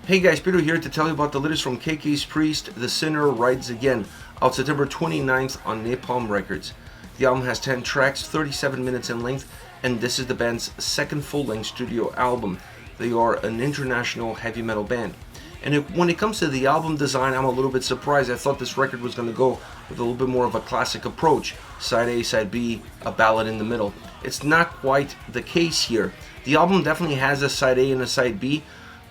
Hey guys, Peter here to tell you about the latest from KK's Priest, The Sinner Rides Again, out September 29th on Napalm Records. The album has 10 tracks, 37 minutes in length, and this is the band's second full-length studio album. They are an international heavy metal band. And when it comes to the album design, I'm a little bit surprised. I thought this record was going to go with a little bit more of a classic approach. Side A, side B, a ballad in the middle. It's not quite the case here. The album definitely has a side A and a side B.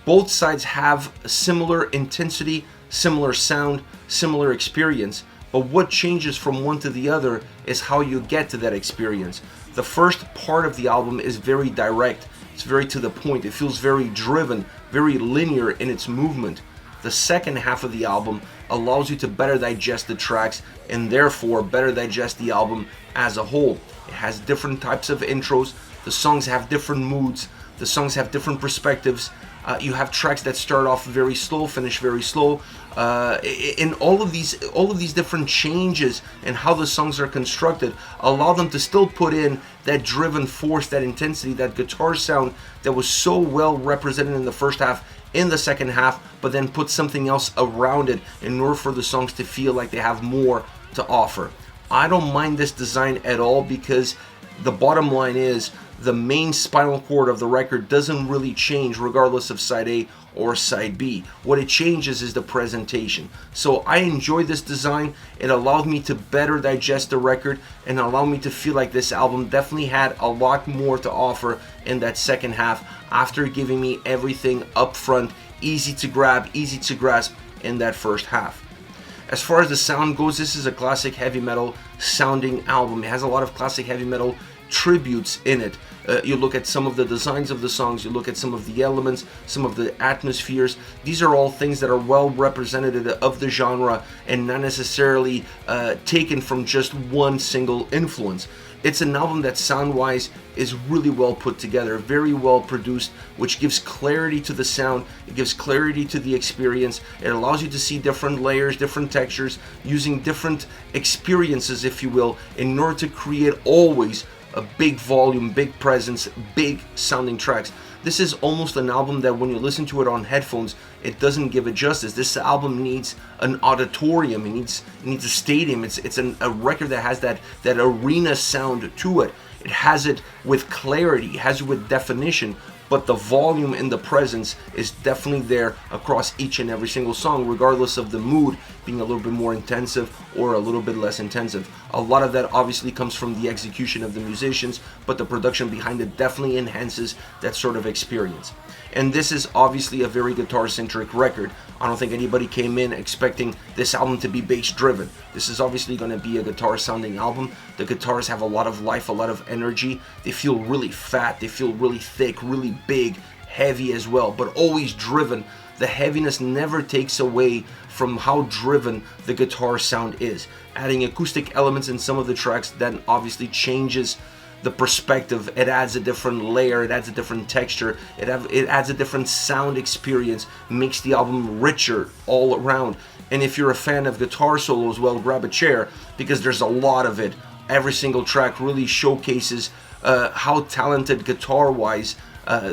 Both sides have similar intensity, similar sound, similar experience, but what changes from one to the other is how you get to that experience. The first part of the album is very direct, it's very to the point, it feels very driven, very linear in its movement. The second half of the album allows you to better digest the tracks and therefore better digest the album as a whole. It has different types of intros, the songs have different moods, the songs have different perspectives. You have tracks that start off very slow, finish very slow, and all of these different changes and how the songs are constructed allow them to still put in that driven force, that intensity, that guitar sound that was so well represented in the first half, in the second half, but then put something else around it in order for the songs to feel like they have more to offer. I don't mind this design at all because the bottom line is the main spinal cord of the record doesn't really change regardless of side A or side B. What it changes is the presentation. So I enjoy this design. It allowed me to better digest the record and allow me to feel like this album definitely had a lot more to offer in that second half after giving me everything up front, easy to grab, easy to grasp in that first half. As far as the sound goes, this is a classic heavy metal sounding album. It has a lot of classic heavy metal tributes in it. You look at some of the designs of the songs, you look at some of the elements, some of the atmospheres. These are all things that are well representative of the genre and not necessarily taken from just one single influence. It's an album that sound-wise is really well put together, very well produced, which gives clarity to the sound, it gives clarity to the experience, it allows you to see different layers, different textures, using different experiences, if you will, in order to create always a big volume, big presence, big sounding tracks. This is almost an album that when you listen to it on headphones, it doesn't give it justice. This album needs an auditorium, it needs a stadium. It's a record that has that arena sound to it. It has it with clarity, it has it with definition, but the volume and the presence is definitely there across each and every single song, regardless of the mood being a little bit more intensive or a little bit less intensive. A lot of that obviously comes from the execution of the musicians, but the production behind it definitely enhances that sort of experience. And this is obviously a very guitar-centric record. I don't think anybody came in expecting this album to be bass-driven. This is obviously going to be a guitar-sounding album. The guitars have a lot of life, a lot of energy. They feel really fat, they feel really thick, really big, heavy as well, but always driven. The heaviness never takes away from how driven the guitar sound is. Adding acoustic elements in some of the tracks then obviously changes the perspective. It adds a different layer, it adds a different texture, it adds a different sound experience, makes the album richer all around. And if you're a fan of guitar solos, well, grab a chair because there's a lot of it. Every single track really showcases how talented guitar-wise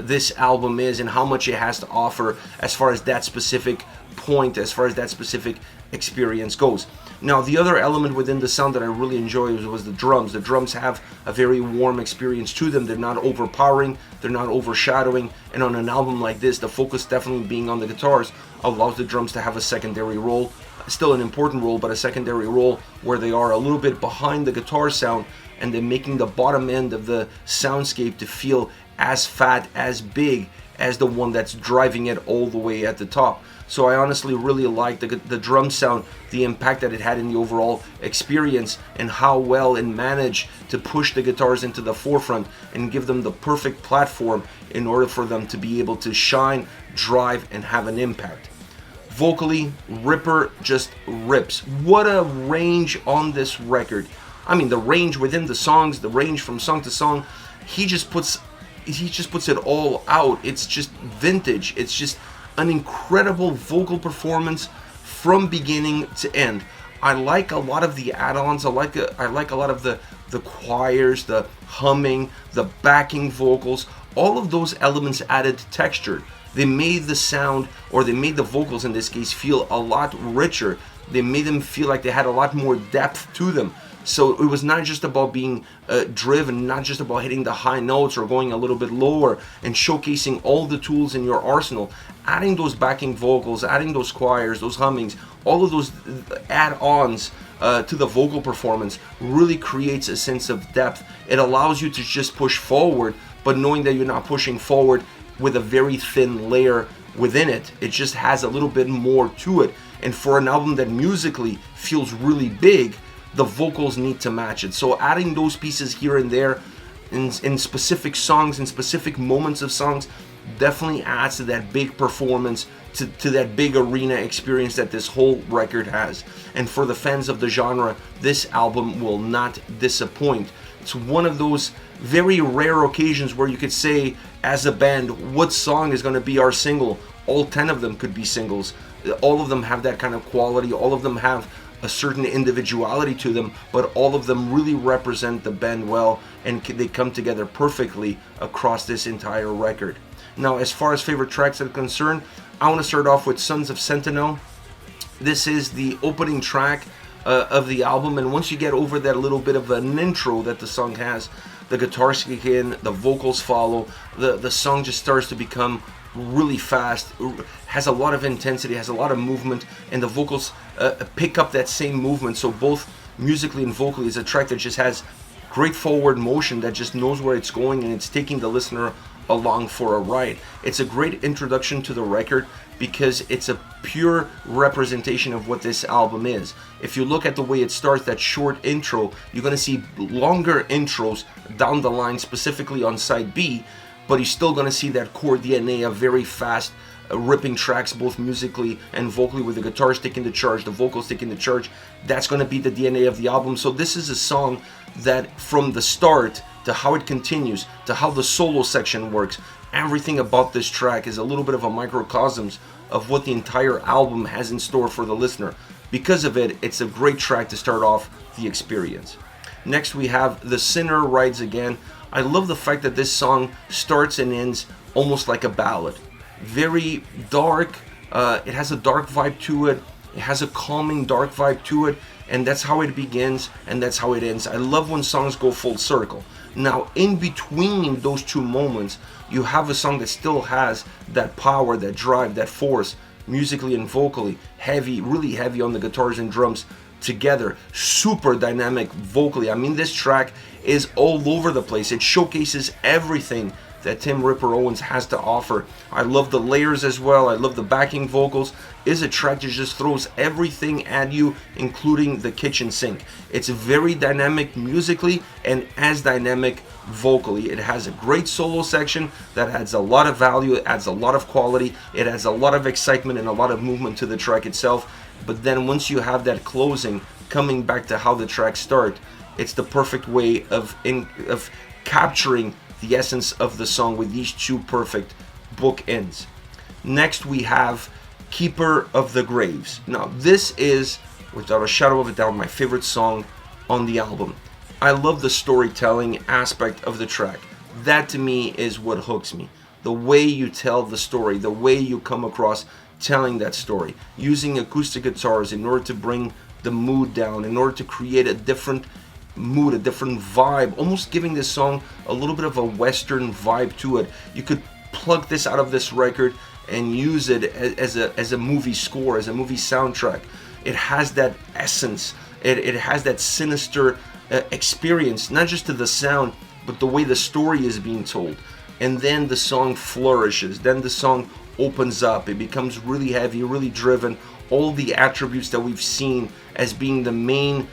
this album is and how much it has to offer as far as that specific point, as far as that specific experience goes. Now, the other element within the sound that I really enjoyed was the drums. The drums have a very warm experience to them. They're not overpowering, they're not overshadowing, and on an album like this, the focus definitely being on the guitars allows the drums to have a secondary role. Still an important role, but a secondary role where they are a little bit behind the guitar sound and then making the bottom end of the soundscape to feel as fat, as big as the one that's driving it all the way at the top. So I honestly really like the drum sound, the impact that it had in the overall experience, and how well it managed to push the guitars into the forefront and give them the perfect platform in order for them to be able to shine, drive, and have an impact. Vocally, Ripper just rips. What a range on this record. I mean, the range within the songs, the range from song to song, he just puts it all out. It's just vintage. It's just an incredible vocal performance from beginning to end. I like a lot of the add-ons. I like a lot of the the choirs, the humming, the backing vocals, all of those elements added texture. They made the sound, or they made the vocals in this case, feel a lot richer. They made them feel like they had a lot more depth to them. So it was not just about being driven, not just about hitting the high notes or going a little bit lower and showcasing all the tools in your arsenal. Adding those backing vocals, adding those choirs, those hummings, all of those add-ons to the vocal performance really creates a sense of depth. It allows you to just push forward, but knowing that you're not pushing forward with a very thin layer within it. It just has a little bit more to it. And for an album that musically feels really big, the vocals need to match it. So adding those pieces here and there in specific songs, in specific moments of songs, definitely adds to that big performance, to that big arena experience that this whole record has. And for the fans of the genre, this album will not disappoint. It's one of those very rare occasions where you could say, as a band, what song is going to be our single? All 10 of them could be singles. All of them have that kind of quality. All of them have a certain individuality to them, but all of them really represent the band well, and they come together perfectly across this entire record. Now, as far as favorite tracks are concerned, I want to start off with Sons of Sentinel. This is the opening track of the album, and once you get over that little bit of an intro that the song has, the guitars kick in, the vocals follow, the song just starts to become really fast, has a lot of intensity, has a lot of movement, and the vocals pick up that same movement. So both musically and vocally, it's a track that just has great forward motion, that just knows where it's going, and it's taking the listener along for a ride. It's a great introduction to the record because it's a pure representation of what this album is. If you look at the way it starts, that short intro, you're going to see longer intros down the line, specifically on side B, but you're still going to see that core DNA of very fast ripping tracks, both musically and vocally, with the guitars taking the charge, the vocals taking the charge. That's going to be the DNA of the album. So this is a song that from the start to how it continues, to how the solo section works, everything about this track is a little bit of a microcosms of what the entire album has in store for the listener. Because of it, it's a great track to start off the experience. Next we have The Sinner Rides Again. I love the fact that this song starts and ends almost like a ballad. Very dark, it has a dark vibe to it, it has a calming dark vibe to it, and that's how it begins and that's how it ends. I love when songs go full circle. Now, in between those two moments, you have a song that still has that power, that drive, that force, musically and vocally, heavy, really heavy on the guitars and drums together, super dynamic vocally. I mean, this track is all over the place. It showcases everything that Tim Ripper Owens has to offer. I love the layers as well. I love the backing vocals. It's a track that just throws everything at you, including the kitchen sink. It's very dynamic musically and as dynamic vocally. It has a great solo section that adds a lot of value, it adds a lot of quality, it adds a lot of excitement and a lot of movement to the track itself. But then once you have that closing, coming back to how the tracks start, it's the perfect way of capturing the essence of the song with these two perfect bookends. Next we have Keeper of the Graves. Now this is, without a shadow of a doubt, my favorite song on the album. I love the storytelling aspect of the track. That to me is what hooks me. The way you tell the story, the way you come across telling that story, using acoustic guitars in order to bring the mood down, in order to create a different mood, a different vibe, almost giving this song a little bit of a Western vibe to it. You could plug this out of this record and use it as a movie score, as a movie soundtrack. It has that essence, it has that sinister experience, not just to the sound, but the way the story is being told. And then the song flourishes, then the song opens up, it becomes really heavy, really driven. All the attributes that we've seen as being the main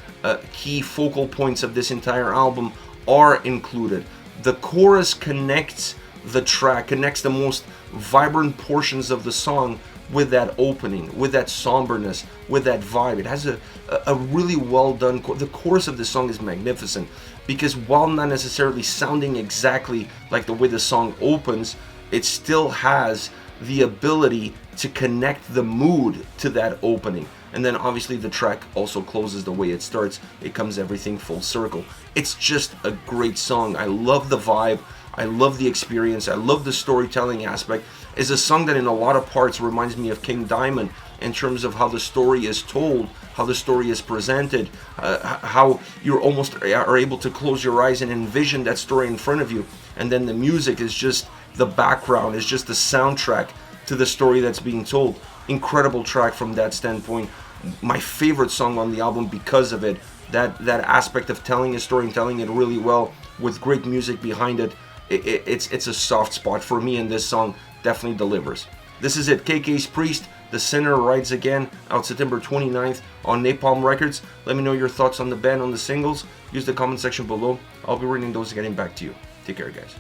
key focal points of this entire album are included. The chorus connects the track, connects the most vibrant portions of the song with that opening, with that somberness, with that vibe. It has a really well done the chorus of the song is magnificent, because while not necessarily sounding exactly like the way the song opens, it still has the ability to connect the mood to that opening. And then obviously the track also closes the way it starts. It comes everything full circle. It's just a great song. I love the vibe. I love the experience. I love the storytelling aspect. It's a song that in a lot of parts reminds me of King Diamond in terms of how the story is told, how the story is presented, how you're almost are able to close your eyes and envision that story in front of you. And then the music is just the background, is just the soundtrack to the story that's being told. Incredible track from that standpoint. My favorite song on the album because of it. That aspect of telling a story and telling it really well with great music behind it. It's a soft spot for me, and this song definitely delivers. This is it, KK's Priest, The Sinner Rides Again, out September 29th on Napalm Records. Let me know your thoughts on the band, on the singles. Use the comment section below. I'll be reading those and getting back to you. Take care, guys.